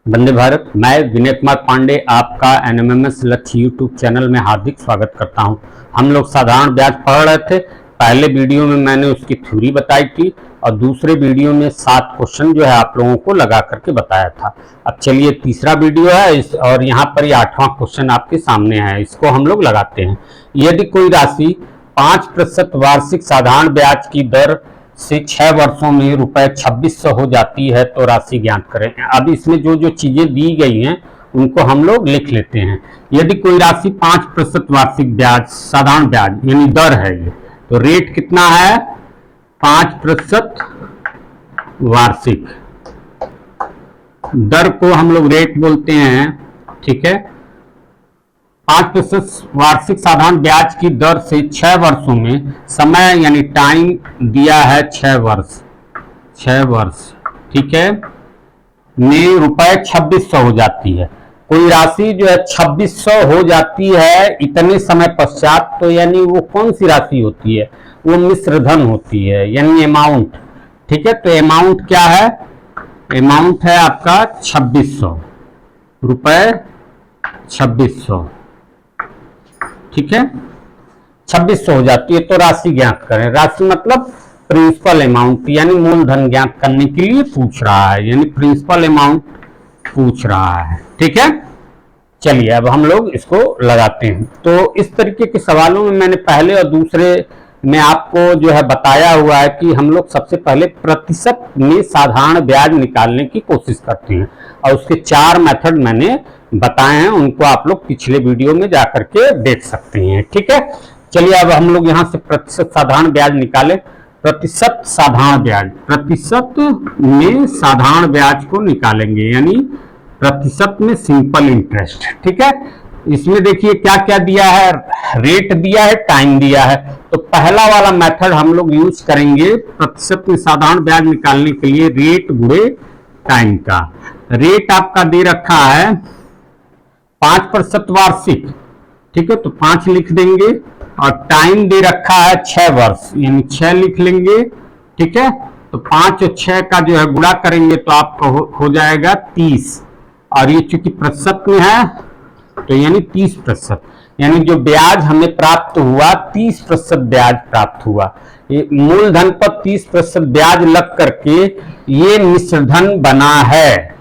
वंदे भारत। मैं विनय कुमार पांडे आपका एनएमएमएस लक्ष्य यूट्यूब चैनल में हार्दिक स्वागत करता हूं। हम लोग साधारण ब्याज पढ़ रहे थे। पहले वीडियो में मैंने उसकी थ्योरी बताई थी और दूसरे वीडियो में 7 क्वेश्चन जो है आप लोगों को लगा करके बताया था। अब चलिए तीसरा वीडियो है और यहाँ पर ये 8वां क्वेश्चन आपके सामने है, इसको हम लोग लगाते हैं। यदि कोई राशि 5% वार्षिक साधारण ब्याज की दर से 6 वर्षों में रुपए 2600 हो जाती है तो राशि ज्ञात करें। अब इसमें जो जो चीजें दी गई हैं उनको हम लोग लिख लेते हैं। यदि कोई राशि 5% वार्षिक ब्याज साधारण ब्याज यानी दर है, ये तो रेट कितना है 5% वार्षिक दर को हम लोग रेट बोलते हैं। ठीक है, 5% वार्षिक साधारण ब्याज की दर से 6 वर्षों में समय यानी टाइम दिया है 6 वर्ष। ठीक है, में रुपए 2600 हो जाती है। कोई राशि जो है 2600 हो जाती है इतने समय पश्चात, तो यानी वो कौन सी राशि होती है, वो मिश्र धन होती है यानी अमाउंट। ठीक है, तो अमाउंट क्या है, अमाउंट है आपका 2600 रुपए 2600। ठीक है, 2600 हो जाती है तो राशि ज्ञात करें। राशि मतलब प्रिंसिपल अमाउंट यानी मूलधन ज्ञात करने के लिए पूछ रहा है, यानी प्रिंसिपल अमाउंट पूछ रहा है। ठीक है, चलिए अब हम लोग इसको लगाते हैं। तो इस तरीके के सवालों में मैंने पहले और दूसरे में आपको जो है बताया हुआ है कि हम लोग सबसे पहले प्रतिशत में साधारण ब्याज निकालने की कोशिश करते हैं और उसके 4 मेथड मैंने बताए हैं, उनको आप लोग पिछले वीडियो में जाकर के देख सकते हैं। ठीक है, चलिए अब हम लोग यहां से प्रतिशत साधारण ब्याज निकालें। प्रतिशत साधारण ब्याज, प्रतिशत में साधारण ब्याज को निकालेंगे यानी प्रतिशत में सिंपल इंटरेस्ट। ठीक है, इसमें देखिए क्या क्या दिया है, रेट दिया है, टाइम दिया है। तो पहला वाला मेथड हम लोग यूज करेंगे प्रतिशत में साधारण ब्याज निकालने के लिए, रेट गुणे टाइम का। रेट आपका दे रखा है 5% वार्षिक। ठीक है, तो 5 लिख देंगे और टाइम दे रखा है 6 वर्ष यानी 6 लिख लेंगे। ठीक है, तो 5 और 6 का जो है गुणा करेंगे तो आपको हो जाएगा 30, और ये चूंकि प्रतिशत में है तो यानी 30%, यानी जो ब्याज हमें प्राप्त हुआ 30% ब्याज प्राप्त हुआ। ये मूलधन पर 30% ब्याज लग करके ये मिश्रधन बना है।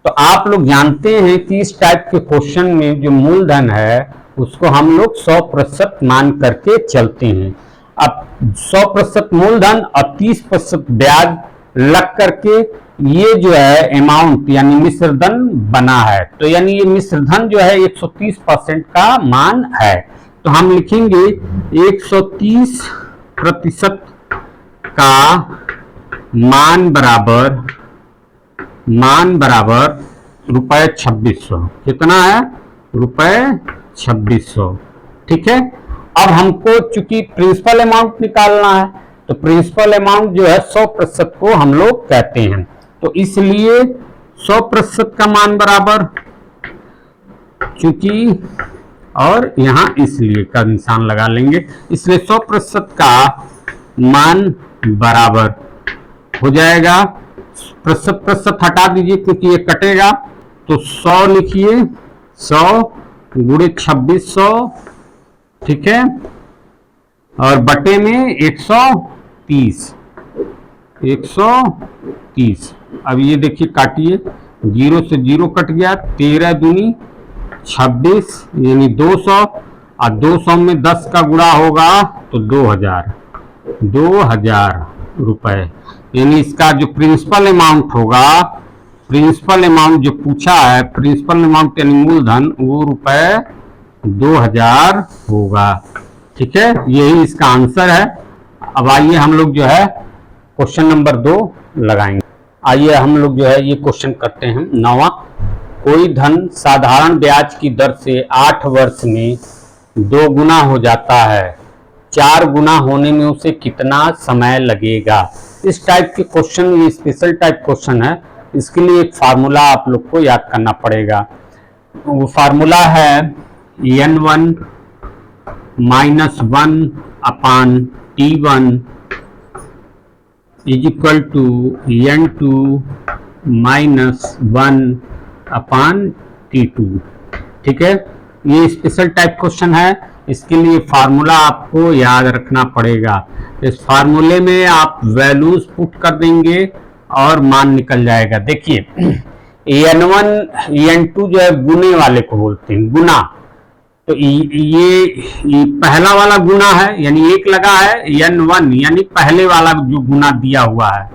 तो आप लोग जानते हैं कि इस टाइप के क्वेश्चन में जो मूलधन है उसको हम लोग 100% मान करके चलते हैं। अब 100% मूलधन और 30% ब्याज लग करके ये जो है अमाउंट यानी मिश्रधन बना है, तो यानी ये मिश्रधन जो है 130% का मान है। तो हम लिखेंगे 130% का मान बराबर रुपए 2600। कितना है, रुपए 2600। ठीक है, अब हमको चूंकि प्रिंसिपल अमाउंट निकालना है तो प्रिंसिपल अमाउंट जो है 100% को हम लोग कहते हैं, तो इसलिए 100% का मान बराबर, चूंकि और यहां इसलिए का निशान लगा लेंगे, इसलिए 100% का मान बराबर हो जाएगा। प्रतिशत हटा दीजिए क्योंकि ये कटेगा, तो 100 लिखिए, 100 गुणे 2600। ठीक है, और बटे में 130। अब ये देखिए काटिए, 0 से 0 कट गया, 13 दूनी 26 यानी 200, और 200 में 10 का गुणा होगा तो 2000 रुपए, यानी इसका जो प्रिंसिपल अमाउंट होगा, प्रिंसिपल अमाउंट जो पूछा है, प्रिंसिपल अमाउंट यानी मूलधन, वो रुपए 2000 होगा। ठीक है, यही इसका आंसर है। अब आइए हम लोग जो है क्वेश्चन नंबर 2 लगाएंगे। आइए हम लोग जो है ये क्वेश्चन करते हैं 9वां। कोई धन साधारण ब्याज की दर से 8 वर्ष में 2 गुना हो जाता है, 4 गुना होने में उसे कितना समय लगेगा। इस टाइप के क्वेश्चन, ये स्पेशल टाइप क्वेश्चन है, इसके लिए एक फार्मूला आप लोग को याद करना पड़ेगा। वो फार्मूला है n1 - 1/T1 is equal to n2 - 1/T2। Upon T2। ठीक है, ये स्पेशल टाइप क्वेश्चन है, इसके लिए फार्मूला आपको याद रखना पड़ेगा। इस फार्मूले में आप वैल्यूज पुट कर देंगे और मान निकल जाएगा। देखिए n1 n2 जो है गुने वाले को बोलते हैं, गुना। तो ये पहला वाला गुना है, यानी एक लगा है, n1 यानी पहले वाला जो गुना दिया हुआ है,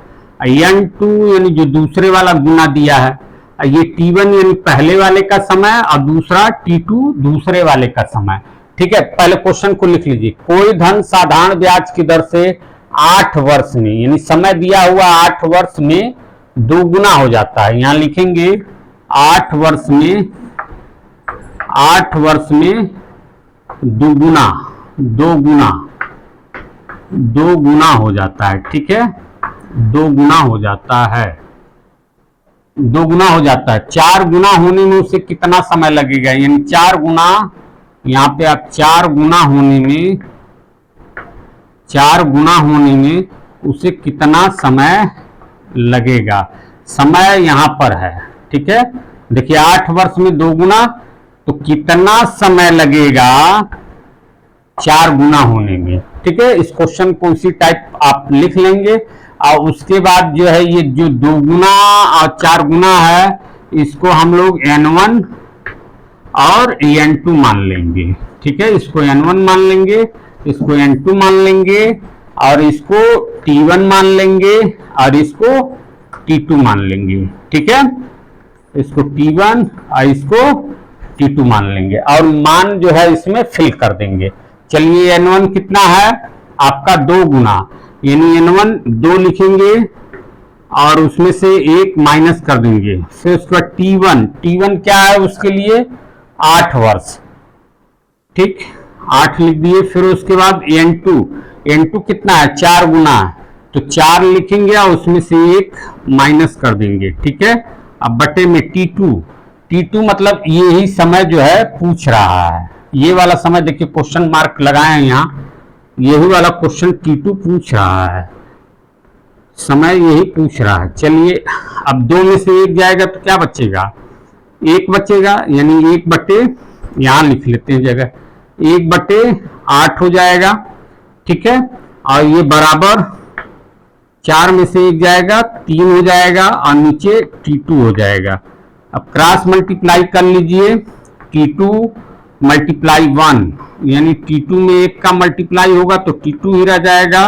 n2 यानी जो दूसरे वाला गुना दिया है, ये T1 यानी पहले वाले का समय और दूसरा T2 दूसरे वाले का समय। ठीक है, पहले क्वेश्चन को लिख लीजिए। कोई धन साधारण ब्याज की दर से 8 वर्ष में, यानी समय दिया हुआ 8 वर्ष में दोगुना हो जाता है। यहां लिखेंगे 8 वर्ष में, 8 वर्ष में दोगुना, दो गुना हो जाता है। ठीक है, 2 गुना हो जाता है, 2 गुना हो जाता है। 4 गुना होने में उसे कितना समय लगेगा, यानी 4 गुना, यहाँ पे आप 4 गुना होने में उसे कितना समय लगेगा, समय यहाँ पर है। ठीक है, देखिए 8 वर्ष में 2 गुना, तो कितना समय लगेगा 4 गुना होने में। ठीक है, इस क्वेश्चन को उसी टाइप आप लिख लेंगे और उसके बाद जो है ये जो 2 गुना और 4 गुना है, इसको हम लोग n1 और n2 मान लेंगे। ठीक है, इसको n1 मान लेंगे, इसको n2 मान लेंगे और इसको T1 मान लेंगे और इसको T2 मान लेंगे। ठीक है, इसको T1 और इसको T2 मान लेंगे और मान जो है इसमें फिल कर देंगे। चलिए n1 कितना है आपका 2 गुना, यानी n1 2 लिखेंगे और उसमें से 1 माइनस कर देंगे। फिर उसका T1 क्या है उसके लिए 8 वर्ष। ठीक, 8 लिख दिए। फिर उसके बाद n2 कितना है 4 गुना, तो 4 लिखेंगे और उसमें से 1 माइनस कर देंगे। ठीक है, अब बटे में T2 मतलब यही समय जो है पूछ रहा है, ये वाला समय। देखिए क्वेश्चन मार्क लगाए हैं यहाँ, यही वाला क्वेश्चन T2 पूछ रहा है, समय यही पूछ रहा है। चलिए अब 2 में से 1 जाएगा तो क्या बचेगा, 1 बचेगा, यानी 1 बटे, यहाँ लिख लेते हैं जगह, 1 बटे 8 हो जाएगा। ठीक है, और ये बराबर 4 में से 1 जाएगा 3 हो जाएगा और नीचे T2 हो जाएगा। अब क्रॉस मल्टीप्लाई कर लीजिए, T2 मल्टीप्लाई 1, यानी T2 में 1 का मल्टीप्लाई होगा तो T2 ही रह जाएगा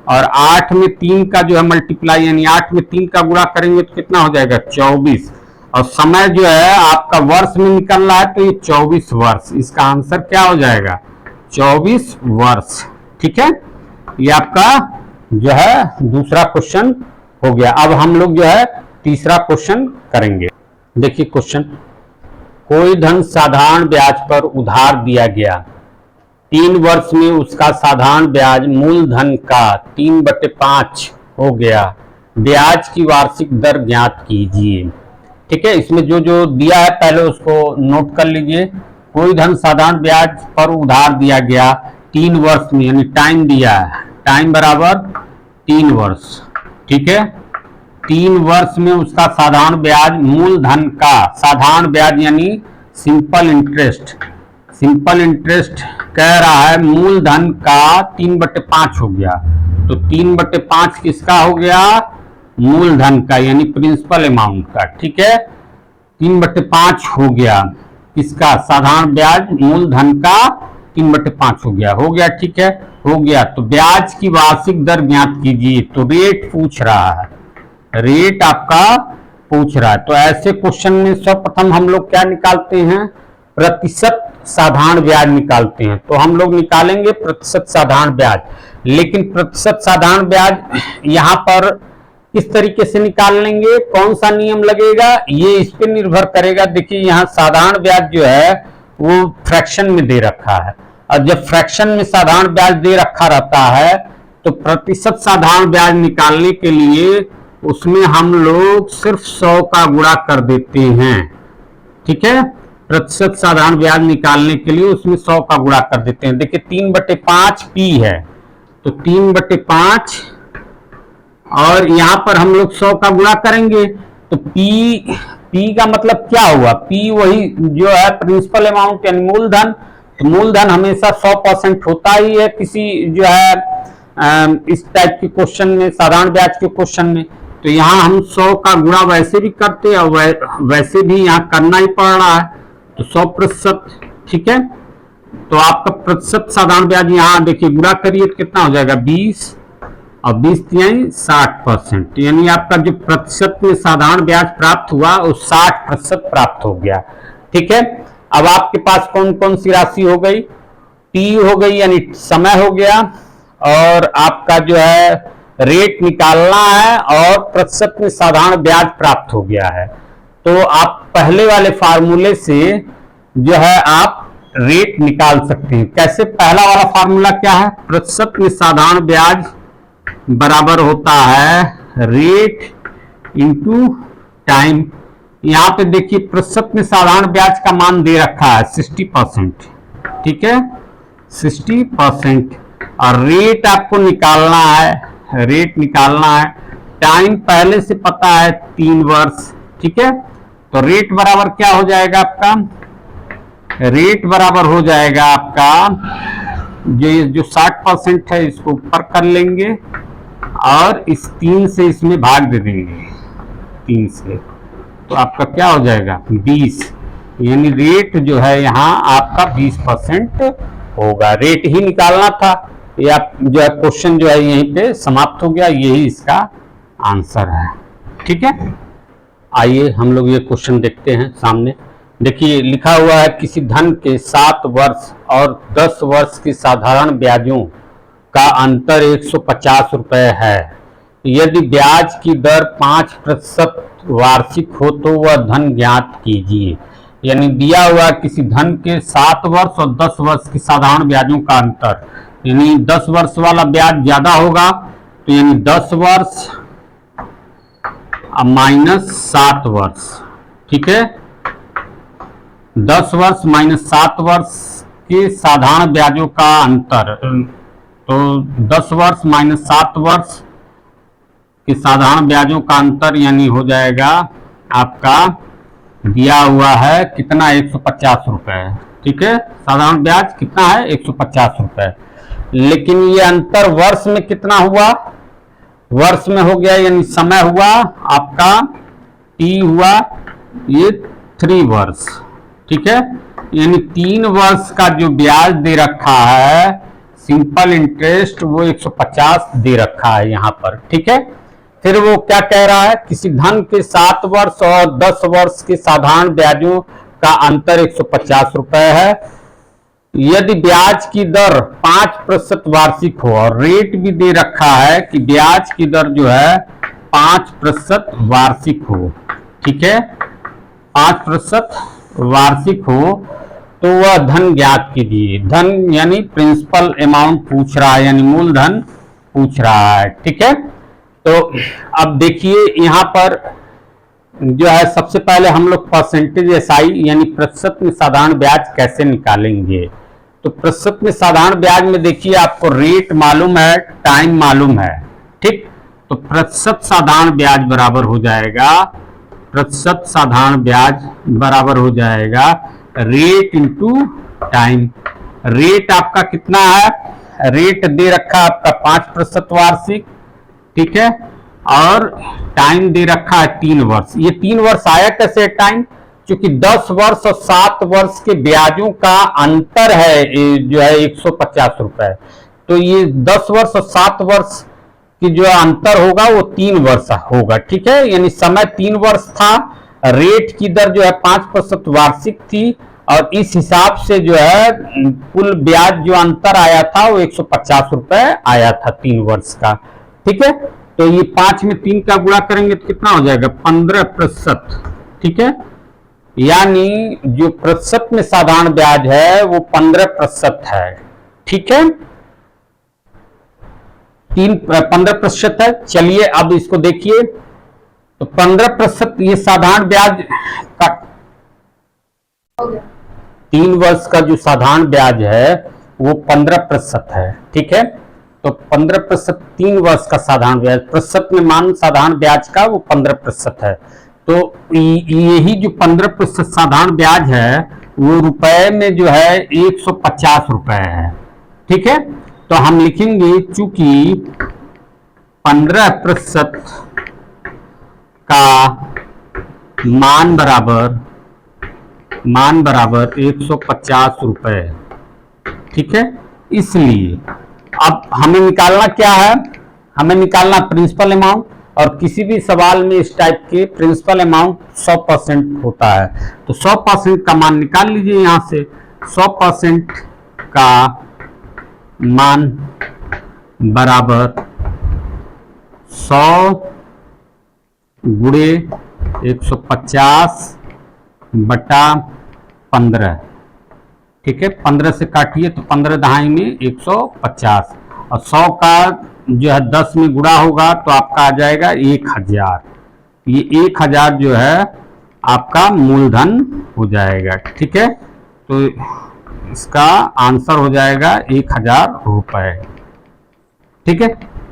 और 8 में 3 का जो है मल्टीप्लाई, यानी 8 में 3 का गुणा करेंगे तो कितना हो जाएगा 24। और समय जो है आपका वर्ष में निकल रहा है तो ये 24 वर्ष, इसका आंसर क्या हो जाएगा 24 वर्ष। ठीक है, ये आपका जो है दूसरा क्वेश्चन हो गया। अब हम लोग जो है तीसरा क्वेश्चन करेंगे। देखिए क्वेश्चन, कोई धन साधारण ब्याज पर उधार दिया गया, 3 वर्ष में उसका साधारण ब्याज मूलधन का 3/5 हो गया, ब्याज की वार्षिक दर ज्ञात कीजिए। ठीक है, इसमें जो जो दिया है पहले उसको नोट कर लीजिए। कोई धन साधारण ब्याज पर उधार दिया गया 3 वर्ष में, यानी टाइम दिया है, टाइम बराबर 3 वर्ष। ठीक है, 3 वर्ष में उसका साधारण ब्याज मूलधन का, साधारण ब्याज यानी सिंपल इंटरेस्ट कह रहा है मूलधन का 3/5 हो गया, तो 3/5 किसका हो गया मूलधन का, यानी प्रिंसिपल अमाउंट का। ठीक है, 3/5 हो गया किसका, साधारण ब्याज मूलधन का 3/5 हो गया। ठीक है, हो गया। तो ब्याज की वार्षिक दर ज्ञात कीजिए, तो रेट पूछ रहा है, रेट आपका पूछ रहा है। तो ऐसे क्वेश्चन में सर्वप्रथम हम लोग क्या निकालते हैं, प्रतिशत साधारण ब्याज निकालते हैं। तो हम लोग निकालेंगे प्रतिशत साधारण ब्याज, लेकिन प्रतिशत साधारण ब्याज यहाँ पर किस तरीके से निकाल लेंगे, कौन सा नियम लगेगा, ये इस पे निर्भर करेगा। देखिए यहाँ साधारण ब्याज जो है वो फ्रैक्शन में दे रखा है, और जब फ्रैक्शन में साधारण ब्याज दे रखा रहता है तो प्रतिशत साधारण ब्याज निकालने के लिए उसमें हम लोग सिर्फ 100 का गुणा कर देते हैं। ठीक है, प्रतिशत साधारण ब्याज निकालने के लिए उसमें 100 का गुणा कर देते हैं। देखिए 3/5 P है, तो 3/5 और यहां पर हम लोग 100 का गुणा करेंगे तो P पी का मतलब क्या हुआ, पी वही जो है प्रिंसिपल अमाउंट यानी मूलधन। तो मूलधन हमेशा 100% होता ही है किसी जो है इस टाइप के क्वेश्चन में, साधारण ब्याज के क्वेश्चन में। तो यहाँ हम 100 का गुणा वैसे भी करते हैं और वैसे भी यहाँ करना ही पड़ रहा है, तो 100%। ठीक है, तो आपका प्रतिशत साधारण ब्याज यहाँ देखिए गुणा करिए कितना हो जाएगा 20 और 20 यानी 60%, यानी आपका जो प्रतिशत में साधारण ब्याज प्राप्त हुआ वो 60% प्राप्त हो गया। ठीक है, अब आपके पास कौन कौन सी राशि हो गई, टी हो गई यानी समय हो गया, और आपका जो है रेट निकालना है, और प्रतिशत में साधारण ब्याज प्राप्त हो गया है। तो आप पहले वाले फार्मूले से जो है आप रेट निकाल सकते हैं। कैसे, पहला वाला फार्मूला क्या है, प्रतिशत में साधारण ब्याज बराबर होता है रेट इंटू टाइम। यहां पे देखिए प्रतिशत में साधारण ब्याज का मान दे रखा है 60%। ठीक है, 60%, और रेट आपको निकालना है, रेट निकालना है। टाइम पहले से पता है 3 वर्ष। ठीक है, तो रेट बराबर क्या हो जाएगा आपका, रेट बराबर हो जाएगा आपका जो 60% है इसको ऊपर कर लेंगे और इस 3 से इसमें भाग दे देंगे, 3 से, तो आपका क्या हो जाएगा 20, यानी रेट जो है यहाँ आपका 20% होगा। रेट ही निकालना था, या जो है क्वेश्चन जो है यहीं पे समाप्त हो गया, यही इसका आंसर है। ठीक है, आइए हम लोग ये क्वेश्चन देखते हैं सामने। देखिए लिखा हुआ है किसी धन के 7 वर्ष और 10 वर्ष की साधारण ब्याजों का अंतर 150 रुपए है। यदि ब्याज की दर 5% वार्षिक हो तो वह धन ज्ञात कीजिए। यानी दिया हुआ किसी धन के 7 वर्ष और 10 वर्ष की साधारण ब्याजों का अंतर, यानी 10 वर्ष वाला ब्याज ज्यादा होगा, तो यानी 10 वर्ष माइनस 7 वर्ष। ठीक है, 10 वर्ष माइनस 7 वर्ष के साधारण ब्याजों का अंतर, तो 10 वर्ष माइनस 7 वर्ष के साधारण ब्याजों का अंतर यानी हो जाएगा आपका दिया हुआ है कितना 150 रुपए। ठीक है, साधारण ब्याज कितना है 150 रुपए, लेकिन ये अंतर वर्ष में कितना हुआ, वर्ष में हो गया, यानी समय हुआ आपका टी हुआ ये 3 वर्ष। ठीक है, यानी 3 वर्ष का जो ब्याज दे रखा है सिंपल इंटरेस्ट वो 150 दे रखा है यहाँ पर। ठीक है, फिर वो क्या कह रहा है, किसी धन के 7 वर्ष और 10 वर्ष के साधारण ब्याजों का अंतर 150 रुपए है। यदि ब्याज की दर 5% वार्षिक हो, और रेट भी दे रखा है कि ब्याज की दर जो है 5% वार्षिक हो। ठीक है, 5% वार्षिक हो तो वह धन ज्ञात कीजिए। धन यानी प्रिंसिपल अमाउंट पूछ रहा है, यानी मूलधन पूछ रहा है। ठीक है, तो अब देखिए यहाँ पर जो है सबसे पहले हम लोग परसेंटेज एसआई यानी प्रतिशत में साधारण ब्याज कैसे निकालेंगे। तो प्रतिशत में साधारण ब्याज में देखिए आपको रेट मालूम है, टाइम मालूम है। ठीक, तो प्रतिशत साधारण ब्याज बराबर हो जाएगा, प्रतिशत साधारण ब्याज बराबर हो जाएगा रेट इंटू टाइम। रेट आपका कितना है, रेट दे रखा आपका 5% वार्षिक। ठीक है, और टाइम दे रखा है 3 वर्ष। ये 3 वर्ष आया कैसे टाइम, क्योंकि 10 वर्ष और 7 वर्ष के ब्याजों का अंतर है जो है 150 रुपए, तो ये 10 वर्ष और 7 वर्ष की जो अंतर होगा वो 3 वर्ष होगा। ठीक है, यानी समय 3 वर्ष था, रेट की दर जो है 5% वार्षिक थी, और इस हिसाब से जो है कुल ब्याज जो अंतर आया था वो 150 रुपए आया था 3 वर्ष का। ठीक है, तो ये 5 में 3 का गुणा करेंगे तो कितना हो जाएगा 15%। ठीक है, यानी जो प्रतिशत में साधारण ब्याज है वो 15% है। ठीक है, 15% है। चलिए अब इसको देखिए, तो 15% ये साधारण ब्याज का 3 वर्ष का जो साधारण ब्याज है वो 15% है। ठीक है, तो 15% 3 वर्ष का साधारण ब्याज, प्रतिशत में मान साधारण ब्याज का वो 15% है। तो यही जो 15% साधारण ब्याज है वो रुपए में जो है 150 रुपए है। ठीक है, तो हम लिखेंगे चूंकि 15% का मान बराबर 150 रुपए। ठीक है, इसलिए अब हमें निकालना क्या है, हमें निकालना प्रिंसिपल अमाउंट, और किसी भी सवाल में इस टाइप के प्रिंसिपल अमाउंट 100% होता है। तो 100% का मान निकाल लीजिए यहां से। 100% का मान बराबर 100 गुणे 150 बटा 15। ठीक है, 15 से काटिए तो 15 दहाई में 150, और 100 का जो है 10 में गुणा होगा तो आपका आ जाएगा 1000। ये 1000 जो है आपका मूलधन हो जाएगा। ठीक है, तो इसका आंसर हो जाएगा 1000 रुपए। ठीक है,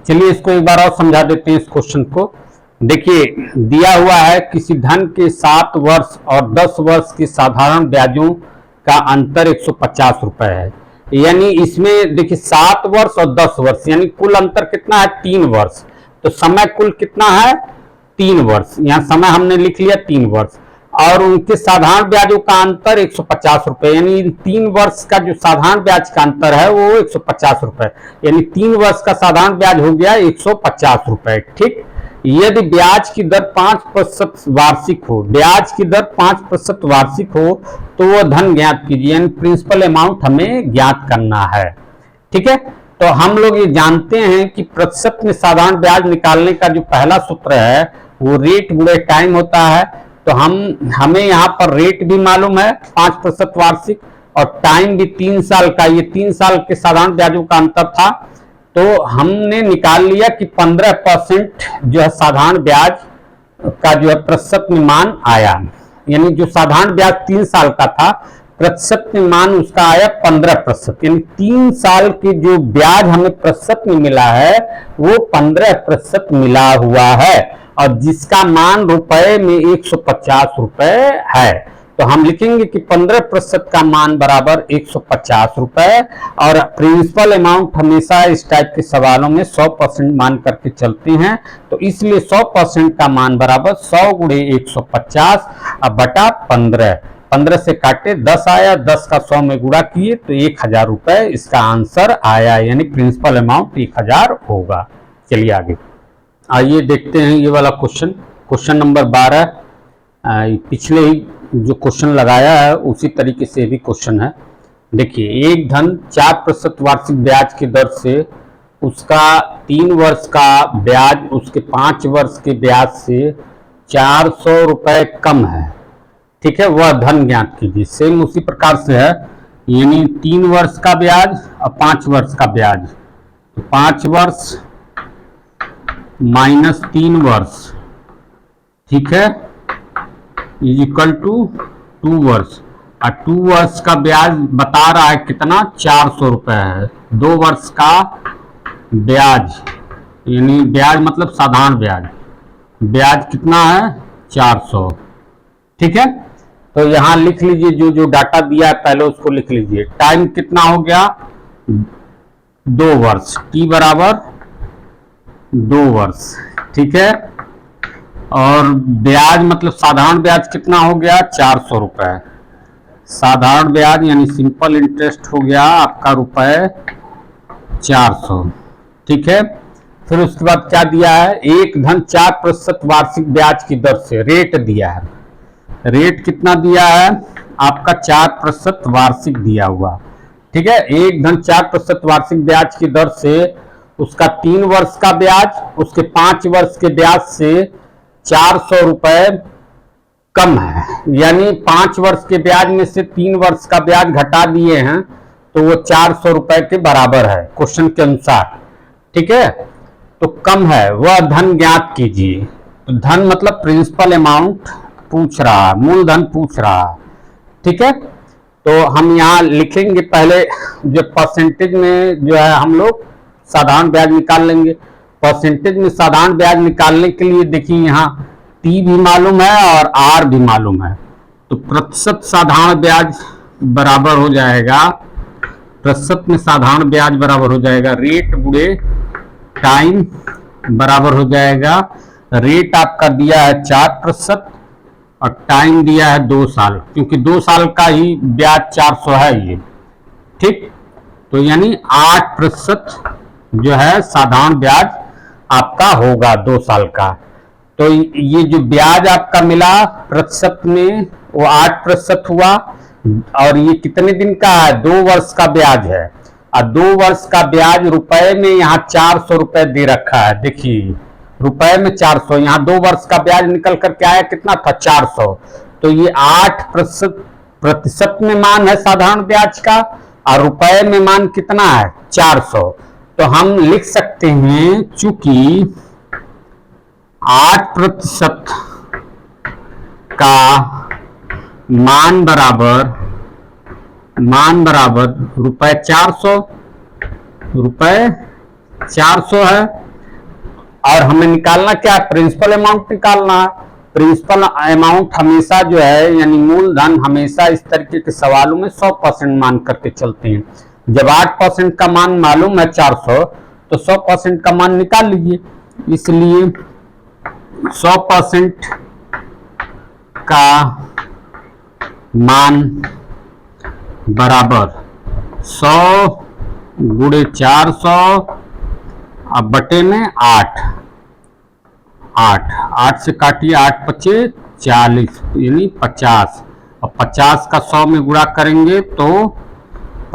चलिए इसको एक बार और समझा देते हैं इस क्वेश्चन को। देखिए, दिया हुआ है किसी धन के 7 वर्ष और 10 वर्ष के साधारण ब्याजों का अंतर 150 रुपए है। यानी इसमें देखिए 7 वर्ष और 10 वर्ष यानी कुल अंतर कितना है, 3 वर्ष। तो समय कुल कितना है, 3 वर्ष। यहाँ समय हमने लिख लिया 3 वर्ष, और उनके साधारण ब्याजों का अंतर 150 रुपए, यानी 3 वर्ष का जो साधारण ब्याज का अंतर है वो 150 रुपए, यानी 3 वर्ष का साधारण ब्याज हो गया 150 रुपए। ठीक, यदि ब्याज की दर 5% वार्षिक हो, ब्याज की दर 5% वार्षिक हो तो वो धन ज्ञात कीजिए, यानी प्रिंसिपल अमाउंट हमें ज्ञात करना है। ठीक है, तो हम लोग ये जानते हैं कि प्रतिशत में साधारण ब्याज निकालने का जो पहला सूत्र है वो रेट गुणे टाइम होता है। तो हमें यहाँ पर रेट भी मालूम है 5% वार्षिक, और टाइम भी 3 साल का, ये 3 साल के साधारण ब्याजों का अंतर था। तो हमने निकाल लिया कि 15% जो है साधारण ब्याज का जो है प्रतिशत में मान आया, यानी जो साधारण ब्याज 3 साल का था प्रतिशत में मान उसका आया 15%, यानी 3 साल के जो ब्याज हमें प्रतिशत में मिला है वो 15% मिला हुआ है, और जिसका मान रुपए में 150 रुपए है। तो हम लिखेंगे कि 15% का मान बराबर 150 रुपए, और प्रिंसिपल अमाउंट हमेशा इस टाइप के सवालों में 100% मान करके चलते हैं। तो इसलिए 100% का मान बराबर 100 गुणे 150 बटा 15। 15 से काटे 10 आया, 10 का 100 में गुणा किए तो 1000 रुपए इसका आंसर आया, यानी प्रिंसिपल अमाउंट 1000 होगा। चलिए आगे आइए देखते हैं ये वाला क्वेश्चन, क्वेश्चन नंबर 12। पिछले ही जो क्वेश्चन लगाया है उसी तरीके से भी क्वेश्चन है। देखिए, एक धन 4% वार्षिक ब्याज की दर से उसका 3 वर्ष का ब्याज उसके 5 वर्ष के ब्याज से 400 रुपए कम है। ठीक है, वह धन ज्ञात कीजिए। सेम उसी प्रकार से है, यानी 3 वर्ष का ब्याज और 5 वर्ष का ब्याज। तो 5 वर्ष माइनस 3 वर्ष, ठीक है, इज इक्वल टू 2 वर्ष, और 2 वर्ष का ब्याज बता रहा है कितना, 400 रुपए है। 2 वर्ष का ब्याज, यानी ब्याज मतलब साधारण ब्याज, ब्याज कितना है 400। ठीक है, तो यहां लिख लीजिए जो जो डाटा दिया है पहले उसको लिख लीजिए। टाइम कितना हो गया 2 वर्ष, टी बराबर 2 वर्ष। ठीक है, और ब्याज मतलब साधारण ब्याज कितना हो गया 400 रुपए। साधारण ब्याज यानी सिंपल इंटरेस्ट हो गया आपका रुपए 400। ठीक है, फिर उसके बाद क्या दिया है, एक धन 4% वार्षिक ब्याज की दर से रेट दिया है। रेट कितना दिया है आपका 4% वार्षिक दिया हुआ। ठीक है, एक धन 4% वार्षिक ब्याज की दर से उसका 3 वर्ष का ब्याज उसके 5 वर्ष के ब्याज से 400 रुपए कम है, यानी 5 वर्ष के ब्याज में से 3 वर्ष का ब्याज घटा दिए हैं तो वो 400 रुपए के बराबर है क्वेश्चन के अनुसार। ठीक है, तो कम है, वह धन ज्ञात कीजिए। तो धन मतलब प्रिंसिपल अमाउंट पूछ रहा, मूलधन पूछ रहा। ठीक है, तो हम यहाँ लिखेंगे पहले जो परसेंटेज में जो है हम लोग साधारण ब्याज निकाल लेंगे। परसेंटेज में साधारण ब्याज निकालने के लिए देखिए यहाँ टी भी मालूम है और आर भी मालूम है। तो प्रतिशत साधारण ब्याज बराबर हो जाएगा, प्रतिशत में साधारण ब्याज बराबर हो जाएगा रेट गुणे टाइम बराबर हो जाएगा, रेट आपका दिया है 4% और टाइम दिया है 2 साल, क्योंकि 2 साल का ही ब्याज 400 है ये, ठीक। तो यानी 8% जो है साधारण ब्याज आपका होगा 2 साल का। तो ये जो ब्याज आपका मिला प्रतिशत में वो 8% हुआ, और ये कितने दिन का है? 2 वर्ष का ब्याज है, और 2 वर्ष का ब्याज रुपए में यहाँ 400 रुपए दे रखा है। देखिए रुपए में 400, यहाँ 2 वर्ष का ब्याज निकल करके आया कितना था? 400। तो ये 8% में मान है साधारण ब्याज का, और रुपए में मान कितना है? 400। तो हम लिख सकते हैं चूंकि 8% का मान बराबर रुपए 400 है, और हमें निकालना क्या है? प्रिंसिपल अमाउंट निकालना है। प्रिंसिपल अमाउंट हमेशा जो है यानी मूलधन हमेशा इस तरीके के सवालों में 100% मान करके चलते हैं। जब 8% का मान मालूम है 400, तो 100% का मान निकाल लीजिए। इसलिए 100% का मान बराबर 100 गुणे 400 अब बटे में 8 से काटिए, 8 पचे 40 यानी 50, और 50 का 100 में गुणा करेंगे तो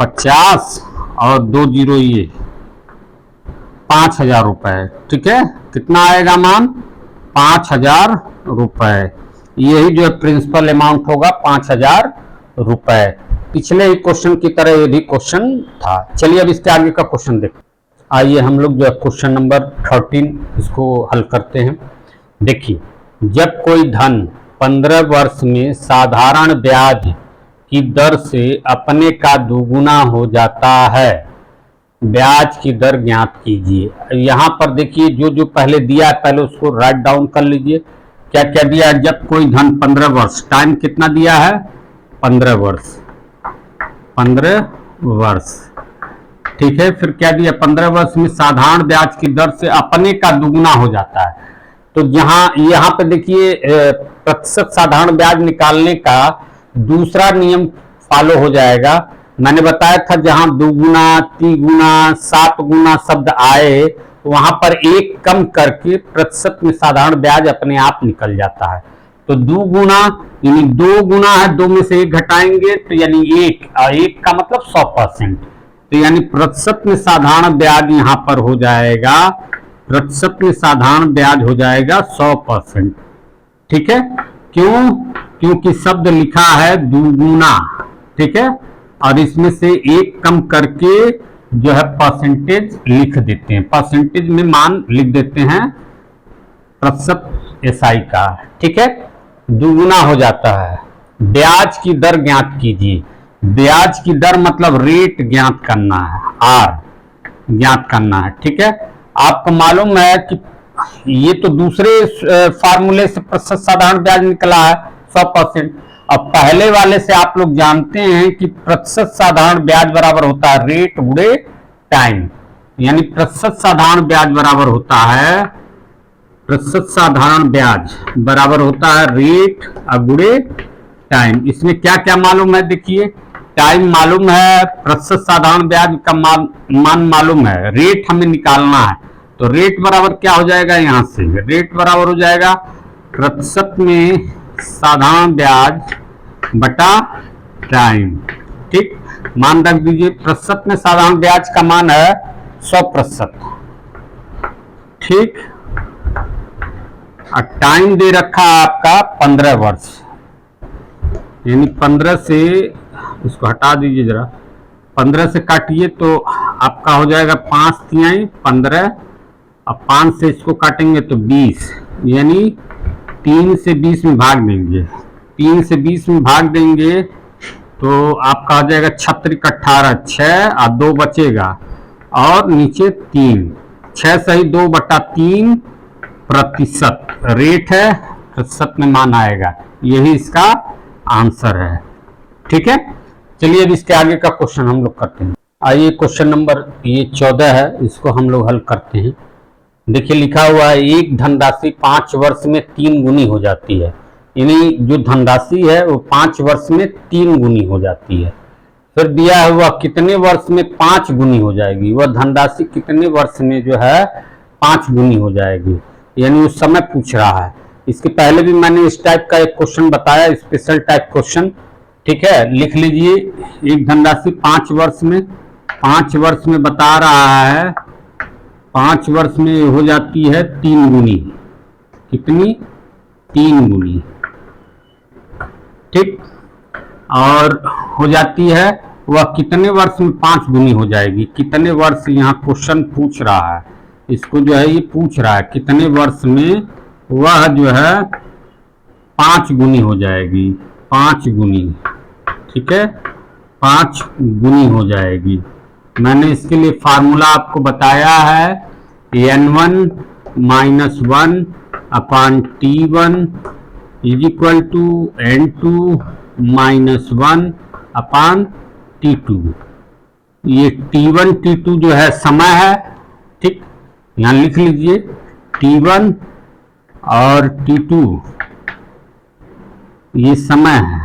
50 और 2 जीरो ये 5000 रुपए, ठीक है। कितना आएगा मान? 5000 रुपए। यही जो प्रिंसिपल अमाउंट होगा 5000 रुपए। पिछले ही क्वेश्चन की तरह ये भी क्वेश्चन था। चलिए अब इसके आगे का क्वेश्चन देखो। आइए हम लोग जो है क्वेश्चन नंबर 13 इसको हल करते हैं। देखिए, जब कोई धन 15 वर्ष में साधारण ब्याज की दर से अपने का दुगुना हो जाता है, ब्याज की दर ज्ञात कीजिए। यहाँ पर देखिए जो जो पहले दिया है पहले उसको राइट डाउन कर लीजिए। क्या क्या दिया है? जब कोई धन 15 वर्ष, टाइम कितना दिया है? 15 वर्ष, ठीक है। फिर क्या दिया? 15 वर्ष में साधारण ब्याज की दर से अपने का दुगुना हो जाता है। तो यहाँ पे देखिए प्रतिशत साधारण ब्याज निकालने का दूसरा नियम फॉलो हो जाएगा। मैंने बताया था जहां 2 गुना, 3 गुना, 7 गुना शब्द आए वहां पर एक कम करके प्रतिशत में साधारण ब्याज अपने आप निकल जाता है। तो 2 गुना यानी 2 गुना है, 2 में से 1 घटाएंगे तो यानी 1, और 1 का मतलब 100%। तो यानी प्रतिशत में साधारण ब्याज यहां पर हो जाएगा, प्रतिशत में साधारण ब्याज हो जाएगा 100%, ठीक है। क्यों? क्योंकि शब्द लिखा है दुगुना, ठीक है, और इसमें से 1 कम करके जो है परसेंटेज लिख देते हैं, परसेंटेज में मान लिख देते हैं प्रतिशत एसआई का, ठीक है। दुगुना हो जाता है। ब्याज की दर ज्ञात कीजिए। ब्याज की दर मतलब रेट ज्ञात करना है, आर ज्ञात करना है, ठीक है। आपको मालूम है कि ये तो दूसरे फार्मूले से प्रतिशत साधारण ब्याज निकला है 100%। अब पहले वाले से आप लोग जानते हैं कि प्रतिशत साधारण ब्याज बराबर होता है रेट गुणे टाइम, यानी प्रतिशत साधारण ब्याज बराबर होता है, प्रतिशत साधारण ब्याज बराबर होता है रेट गुणे टाइम। इसमें क्या क्या मालूम है? देखिए, टाइम मालूम है, प्रतिशत साधारण ब्याज का मान मालूम है, रेट हमें निकालना है। तो रेट बराबर क्या हो जाएगा? यहां से रेट बराबर हो जाएगा प्रतिशत में साधारण ब्याज बटा टाइम, ठीक। मान रख दीजिए, प्रतिशत में साधारण ब्याज का मान है 100%, ठीक। और टाइम दे रखा है आपका 15 वर्ष, यानी 15 से, इसको हटा दीजिए जरा, 15 से काटिए तो आपका हो जाएगा 5 तिहाई 15, अब 5 से इसको काटेंगे तो 20, यानी 3 से 20 में भाग देंगे, 3 से 20 में भाग देंगे तो आपका हो जाएगा 36 18, 6 और 2 बचेगा, और नीचे 3, 6 सही 2/3 प्रतिशत रेट है, प्रतिशत में मान आएगा। यही इसका आंसर है। ठीक है, चलिए अब इसके आगे का क्वेश्चन हम लोग करते हैं। आइए क्वेश्चन नंबर ये 14 है, इसको हम लोग हल करते हैं। देखिए लिखा हुआ है एक धनराशि 5 वर्ष में 3 गुनी हो जाती है, यानी जो धनराशि है वो 5 वर्ष में 3 गुनी हो जाती है। फिर दिया हुआ कितने वर्ष में 5 गुनी हो जाएगी, वह धनराशि कितने वर्ष में जो है 5 गुनी हो जाएगी, यानी उस समय पूछ रहा है। इसके पहले भी मैंने इस टाइप का एक क्वेश्चन बताया, स्पेशल टाइप क्वेश्चन। ठीक है, लिख लीजिए एक धनराशि 5 वर्ष में बता रहा है, 5 वर्ष में हो जाती है 3 गुनी। कितनी? 3 गुनी। ठीक, और हो जाती है वह कितने वर्ष में 5 गुनी हो जाएगी। कितने वर्ष यहाँ क्वेश्चन पूछ रहा है, इसको जो है ये पूछ रहा है कितने वर्ष में वह जो है 5 गुनी हो जाएगी। 5 गुनी, ठीक है, 5 गुनी हो जाएगी। मैंने इसके लिए फार्मूला आपको बताया है, n1 - 1 upon T1 is equal to n2 - 1 upon T2। ये T1 T2 जो है समय है। ठीक, यहाँ लिख लीजिए T1 और T2 ये समय है,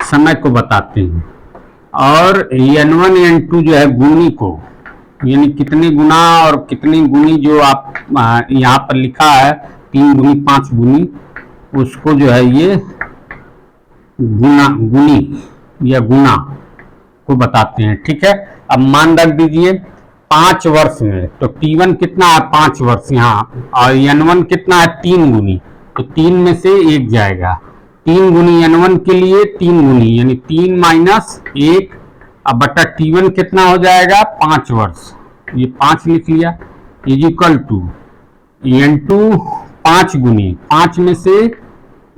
समय को बताते हैं। और n1 n2 जो है गुनी को, यानी कितने गुना और कितनी गुनी जो आप यहाँ पर लिखा है 3 गुनी 5 गुनी, उसको जो है ये गुनी या गुना को बताते हैं। ठीक है, अब मान रख दीजिए 5 वर्ष में, तो T1 कितना है 5 वर्ष यहाँ, और n1 कितना है 3 गुनी, तो 3 में से 1 जाएगा। 3 गुनी n1 के लिए 3 गुनी यानी 3 - 1 अब बटा T1 कितना हो जाएगा 5 वर्ष, ये 5 लिख लिया, इज इक्वल टू n2 5 गुनी, 5 में से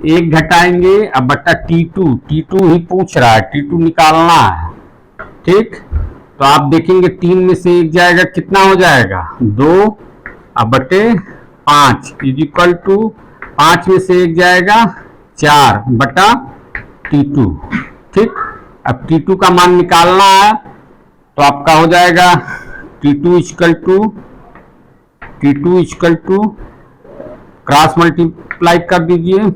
1 घटाएंगे अब बटा T2 ही पूछ रहा है, T2 निकालना है। ठीक, तो आप देखेंगे 3 में से 1 जाएगा, कितना हो जाएगा 2 अब बटे 5 इज इक्वल टू 5 में से 1 जाएगा 4 बटा T2। ठीक, अब T2 का मान निकालना है, तो आपका हो जाएगा T2 equal to cross multiply कर दीजिए,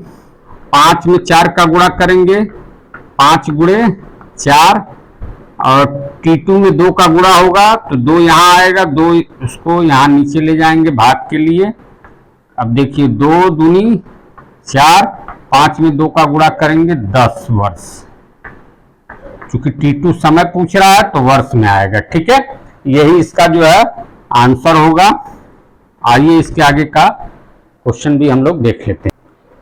5 में 4 का गुणा करेंगे, 5 गुणे 4, और T2 में 2 का गुणा होगा तो 2 यहाँ आएगा, 2 उसको यहाँ नीचे ले जाएंगे भाग के लिए। अब देखिए 2 दूनी 4, 5 में 2 का गुणा करेंगे 10 वर्ष। चूंकि T2 समय पूछ रहा है तो वर्ष में आएगा। ठीक है, यही इसका जो है आंसर होगा। आइए इसके आगे का क्वेश्चन भी हम लोग देख लेते हैं।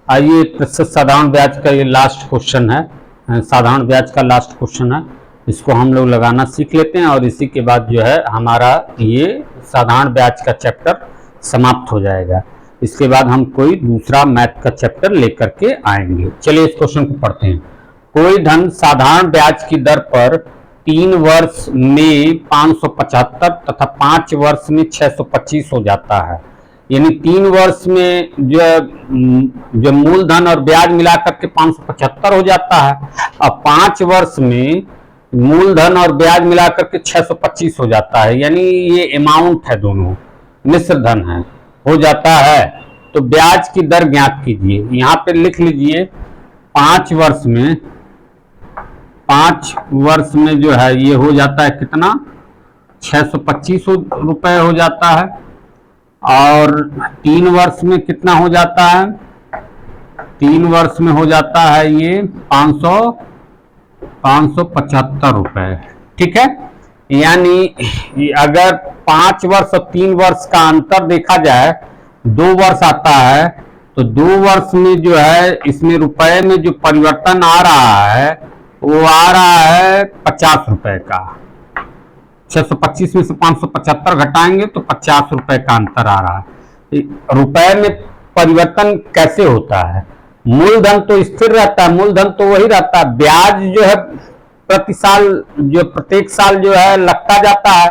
आइए प्रतिशत साधारण ब्याज का ये लास्ट क्वेश्चन है, साधारण ब्याज का लास्ट क्वेश्चन है, इसको हम लोग लगाना सीख लेते हैं और इसी के बाद जो है हमारा ये साधारण ब्याज का चैप्टर समाप्त हो जाएगा। इसके बाद हम कोई दूसरा मैथ का चैप्टर लेकर के आएंगे। चलिए इस क्वेश्चन को पढ़ते हैं। कोई धन साधारण ब्याज की दर पर 3 वर्ष में 575 तथा 5 वर्ष में 625 हो जाता है, यानी 3 वर्ष में जो मूलधन और ब्याज मिलाकर के 575 हो जाता है, और 5 वर्ष में मूलधन और ब्याज मिलाकर के 625 हो जाता है, यानी ये अमाउंट है, दोनों मिश्र धन है, हो जाता है। तो ब्याज की दर ज्ञात कीजिए। यहाँ पे लिख लीजिए 5 वर्ष में जो है ये हो जाता है कितना 625 रुपए हो जाता है, और 3 वर्ष में कितना हो जाता है, 3 वर्ष में हो जाता है ये 575 रुपए। ठीक है, यानी अगर 5 वर्ष और 3 वर्ष का अंतर देखा जाए, 2 वर्ष आता है, तो 2 वर्ष में जो है इसमें रुपए में जो परिवर्तन आ रहा है वो आ रहा है 50 रुपए का। 625 में से 575 घटाएंगे तो 50 रुपए का अंतर आ रहा है। रुपए में परिवर्तन कैसे होता है, मूलधन तो स्थिर रहता है, मूलधन तो वही रहता है, ब्याज जो है प्रत्येक साल जो है लगता जाता है।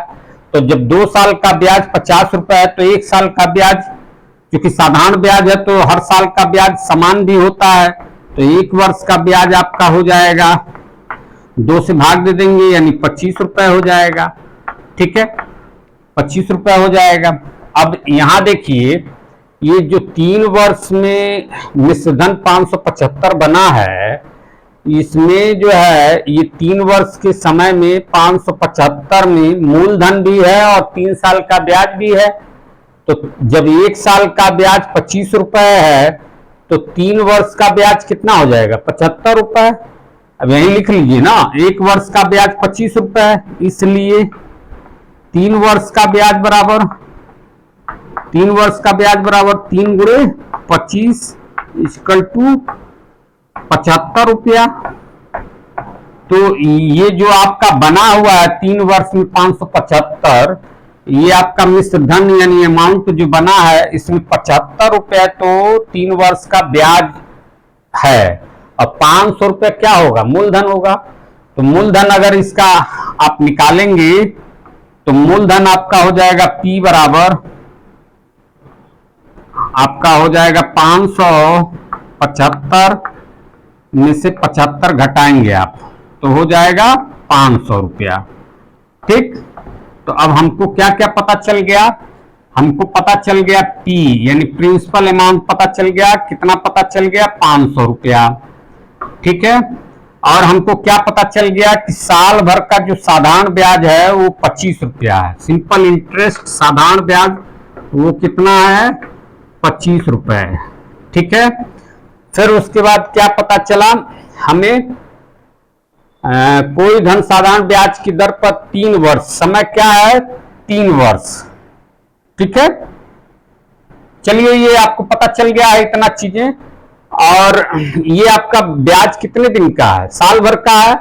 तो जब 2 साल का ब्याज 50 रुपए है तो 1 साल का ब्याज क्योंकि साधारण ब्याज है तो हर साल का ब्याज समान भी होता है, तो 1 वर्ष का ब्याज आपका हो जाएगा 2 से भाग दे देंगे यानी 25 रुपए हो जाएगा। ठीक है, 25 रुपए हो जाएगा। अब यहां देखिए ये जो 3 वर्ष में मिश्रधन 575 बना है, इसमें जो है ये 3 वर्ष के समय में 575 में मूलधन भी है और 3 साल का ब्याज भी है। तो जब 1 साल का ब्याज 25 रुपए है तो 3 वर्ष का ब्याज कितना हो जाएगा 75 रुपए। अब यही लिख लीजिए ना, 1 वर्ष का ब्याज 25 रुपए है, इसलिए 3 वर्ष का ब्याज बराबर 3 वर्ष का ब्याज बराबर 3 गुणे 25 इक्वल टू 75 रुपया। तो ये जो आपका बना हुआ है 3 वर्ष में 575, ये आपका मिश्रधन यानी अमाउंट जो बना है इसमें 75 रुपया तो 3 वर्ष का ब्याज है और 500 रुपया क्या होगा मूलधन होगा। तो मूलधन अगर इसका आप निकालेंगे तो मूलधन आपका हो जाएगा P बराबर आपका हो जाएगा 575 में से 75 घटाएंगे आप तो हो जाएगा 500 रुपया। ठीक, तो अब हमको क्या क्या पता चल गया, हमको पता चल गया P यानी प्रिंसिपल अमाउंट पता चल गया, कितना पता चल गया 500 रुपया। ठीक है, और हमको क्या पता चल गया कि साल भर का जो साधारण ब्याज है वो 25 रुपया है। सिंपल इंटरेस्ट साधारण ब्याज वो कितना है 25 रुपए। ठीक है, फिर उसके बाद क्या पता चला हमें कोई धन साधारण ब्याज की दर पर 3 वर्ष, समय क्या है 3 वर्ष। ठीक है, चलिए ये आपको पता चल गया है इतना चीजें। और ये आपका ब्याज कितने दिन का है, साल भर का है,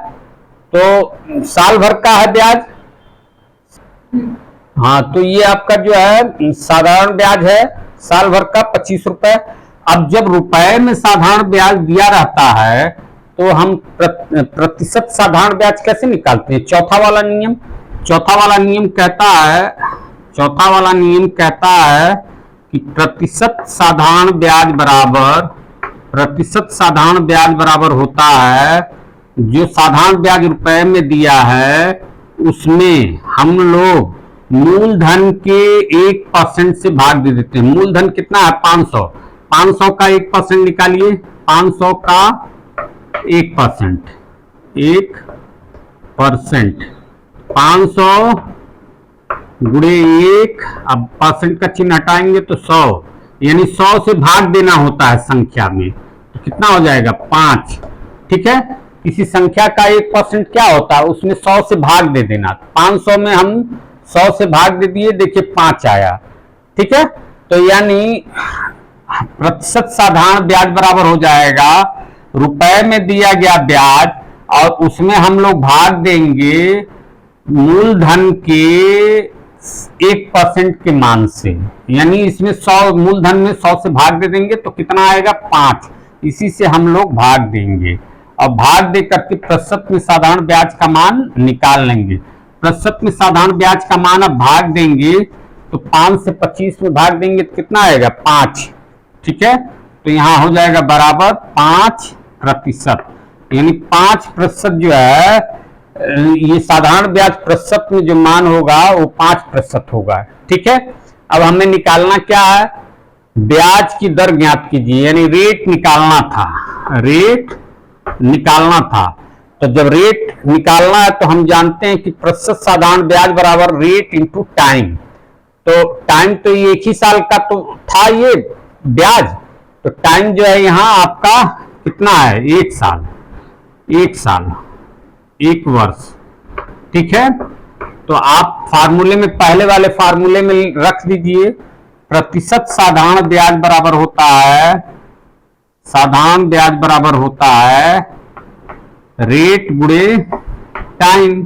तो साल भर का है ब्याज। हाँ, तो ये आपका जो है साधारण ब्याज है साल भर का 25 रुपए। अब जब रुपए में साधारण ब्याज दिया रहता है तो हम प्रतिशत साधारण ब्याज कैसे निकालते हैं, चौथा वाला नियम कहता है कि प्रतिशत साधारण ब्याज बराबर होता है जो साधारण ब्याज रुपए में दिया है उसमें हम लोग मूलधन के 1% से भाग दे देते हैं। मूलधन कितना है 500 का 1% निकालिए, 500 का 1%, 500 गुणे 1, अब परसेंट का चिन्ह हटाएंगे तो 100 यानी 100 से भाग देना होता है संख्या में, तो कितना हो जाएगा 5। ठीक है, किसी संख्या का 1% क्या होता है उसमें 100 से भाग दे देना। 500 में हम 100 से भाग दे दिए, देखिए 5 आया। ठीक है, तो यानी प्रतिशत साधारण ब्याज बराबर हो जाएगा रुपए में दिया गया ब्याज और उसमें हम लोग भाग देंगे मूलधन के 1% के मान से, यानी इसमें 100 मूलधन में 100 से भाग दे देंगे तो कितना आएगा 5, इसी से हम लोग भाग देंगे और भाग दे करके प्रतिशत में साधारण ब्याज का मान निकाल लेंगे। प्रतिशत में साधारण ब्याज का मान अब भाग देंगे तो 5 से 25 में भाग देंगे तो कितना आएगा 5। ठीक है, तो यहां हो जाएगा बराबर 5%, यानी 5% जो है ये साधारण ब्याज प्रतिशत में जो मान होगा वो 5% होगा। ठीक है, अब हमें निकालना क्या है, ब्याज की दर ज्ञात कीजिए, यानी रेट निकालना था। तो जब रेट निकालना है तो हम जानते हैं कि प्रतिशत साधारण ब्याज बराबर रेट इंटू टाइम। तो टाइम तो ये 1 ही साल का तो था ये ब्याज, तो टाइम जो है यहाँ आपका कितना है 1 साल 1 वर्ष। ठीक है, तो आप फार्मूले में पहले वाले फार्मूले में रख दीजिए, प्रतिशत साधारण ब्याज बराबर होता है रेट गुणे टाइम।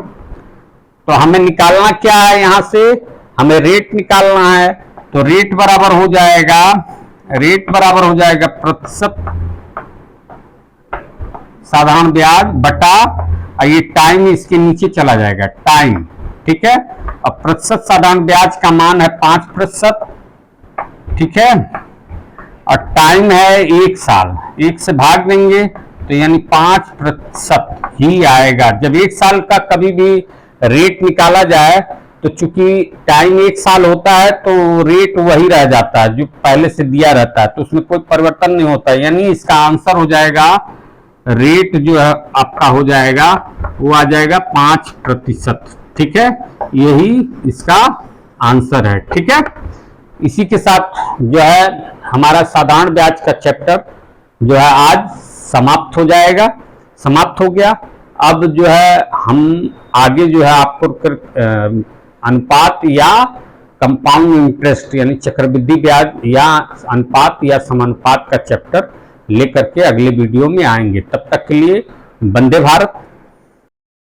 तो हमें निकालना क्या है, यहां से हमें रेट निकालना है, तो रेट बराबर हो जाएगा प्रतिशत साधारण ब्याज बटा ये टाइम इसके नीचे चला जाएगा टाइम। ठीक है, अब प्रतिशत साधारण ब्याज का मान है 5%। ठीक है, और टाइम है 1 साल, 1 से भाग देंगे तो यानी 5% ही आएगा। जब 1 साल का कभी भी रेट निकाला जाए तो चूंकि टाइम 1 साल होता है तो रेट वही रह जाता है जो पहले से दिया रहता है, तो उसमें कोई परिवर्तन नहीं होता। यानी इसका आंसर हो जाएगा, रेट जो है आपका हो जाएगा वो आ जाएगा 5%। ठीक है, यही इसका आंसर है। ठीक है, इसी के साथ जो है हमारा साधारण ब्याज का चैप्टर जो है आज समाप्त हो जाएगा, समाप्त हो गया। अब जो है हम आगे जो है आपको अनुपात या कंपाउंड इंटरेस्ट यानी चक्रवृद्धि ब्याज या अनुपात या समानुपात का चैप्टर लेकर के अगले वीडियो में आएंगे। तब तक के लिए वंदे भारत।